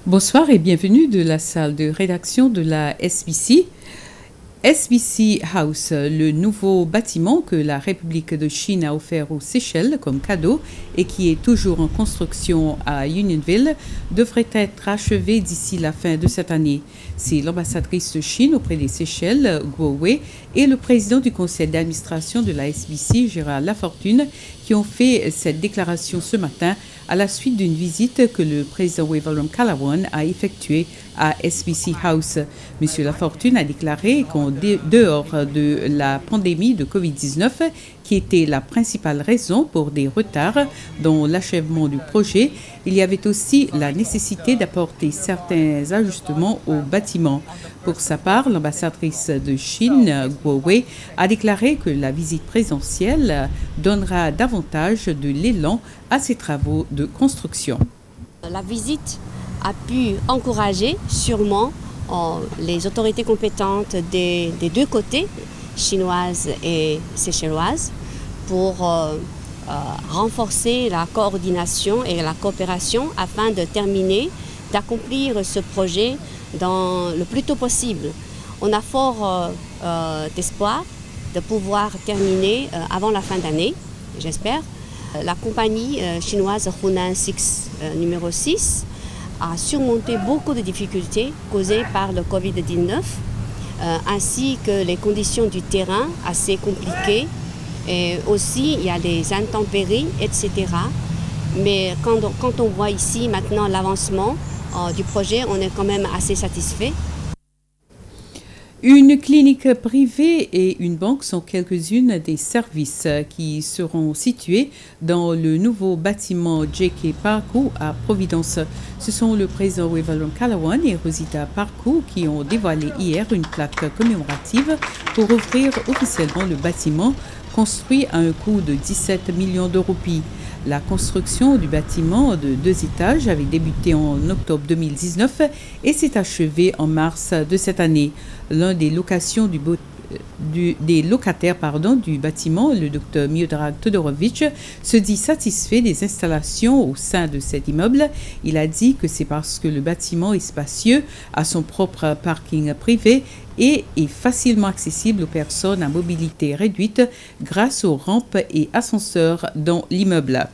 Bonsoir et bienvenue de la salle de rédaction de la SBC. SBC House, le nouveau bâtiment que la République de Chine a offert aux Seychelles comme cadeau et qui est toujours en construction à Unionville, devrait être achevé d'ici la fin de cette année. C'est l'ambassadrice de Chine auprès des Seychelles, Guo Wei, et le président du conseil d'administration de la SBC, Gérard Lafortune, qui ont fait cette déclaration ce matin à la suite d'une visite que le président Wavelam Callawon a effectuée à SBC House. Monsieur Lafortune a déclaré qu'en dehors de la pandémie de COVID-19, qui était la principale raison pour des retards dans l'achèvement du projet, il y avait aussi la nécessité d'apporter certains ajustements au bâtiment. Pour sa part, l'ambassadrice de Chine, Guo Wei, a déclaré que la visite présentielle donnera davantage de l'élan à ces travaux de construction. La visite a pu encourager sûrement les autorités compétentes des deux côtés, chinoises et séchelloises, pour renforcer la coordination et la coopération afin de terminer, d'accomplir ce projet dans le plus tôt possible. On a fort d'espoir de pouvoir terminer avant la fin d'année, j'espère. La compagnie chinoise Hunan 6 numéro 6 a surmonté beaucoup de difficultés causées par le Covid-19, ainsi que les conditions du terrain assez compliquées. Et aussi, il y a des intempéries, etc. Mais quand on voit ici maintenant l'avancement du projet, on est quand même assez satisfait. Une clinique privée et une banque sont quelques-unes des services qui seront situés dans le nouveau bâtiment J.K. Parkou à Providence. Ce sont le président Wavelam Callawon et Rosita Parkou qui ont dévoilé hier une plaque commémorative pour ouvrir officiellement le bâtiment construit à un coût de 17 millions de roupies. La construction du bâtiment de 2 étages avait débuté en octobre 2019 et s'est achevée en mars de cette année. L'un des locataires du bâtiment, le Dr Miodrag Todorovic, se dit satisfait des installations au sein de cet immeuble. Il a dit que c'est parce que le bâtiment est spacieux, a son propre parking privé et est facilement accessible aux personnes à mobilité réduite grâce aux rampes et ascenseurs dans l'immeuble.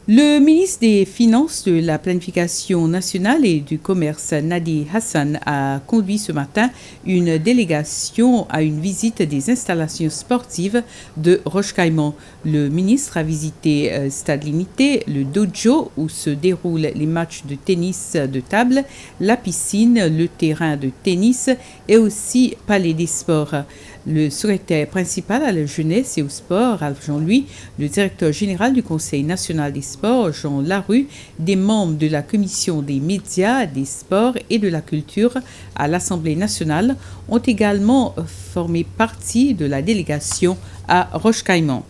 Le ministre des Finances, de la Planification nationale et du Commerce, Nadi Hassan, a conduit ce matin une délégation à une visite des installations sportives de Roche-Caïman. Le ministre a visité Stade Limité, le dojo où se déroulent les matchs de tennis de table, la piscine, le terrain de tennis et aussi Palais des Sports. Le secrétaire principal à la jeunesse et au sport, Ralph Jean-Louis, le directeur général du Conseil national des sports, Jean Larue, des membres de la commission des médias, des sports et de la culture à l'Assemblée nationale ont également formé partie de la délégation à Roche-Caïman.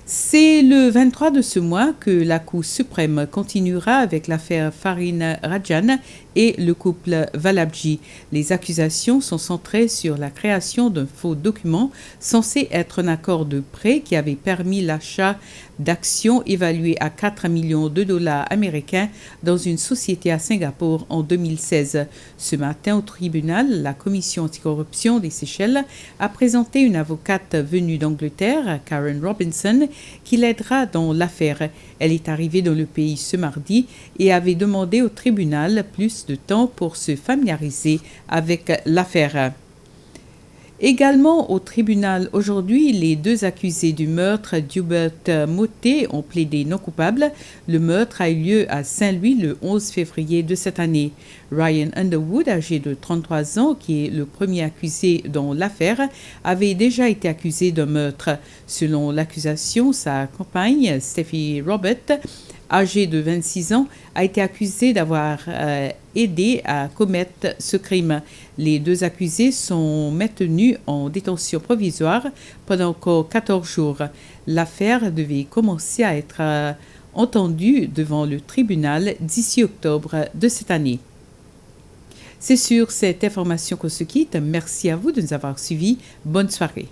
C'est le 23 de ce mois que la Cour suprême continuera avec l'affaire Farine Rajan et le couple Valabji. Les accusations sont centrées sur la création d'un faux document censé être un accord de prêt qui avait permis l'achat d'actions évaluées à 4 millions de dollars américains dans une société à Singapour en 2016. Ce matin, au tribunal, la Commission anticorruption des Seychelles a présenté une avocate venue d'Angleterre, Karen Robinson, qui l'aidera dans l'affaire. Elle est arrivée dans le pays ce mardi et avait demandé au tribunal plus de temps pour se familiariser avec l'affaire. Également au tribunal aujourd'hui, les 2 accusés du meurtre d'Hubert Moté ont plaidé non coupables. Le meurtre a eu lieu à Saint-Louis le 11 février de cette année. Ryan Underwood, âgé de 33 ans, qui est le premier accusé dans l'affaire, avait déjà été accusé d'un meurtre. Selon l'accusation, sa compagne, Steffi Robert, âgée de 26 ans, a été accusée d'avoir aidé à commettre ce crime. Les 2 accusés sont maintenus en détention provisoire pendant encore 14 jours. L'affaire devait commencer à être entendue devant le tribunal d'ici octobre de cette année. C'est sur cette information qu'on se quitte. Merci à vous de nous avoir suivis. Bonne soirée.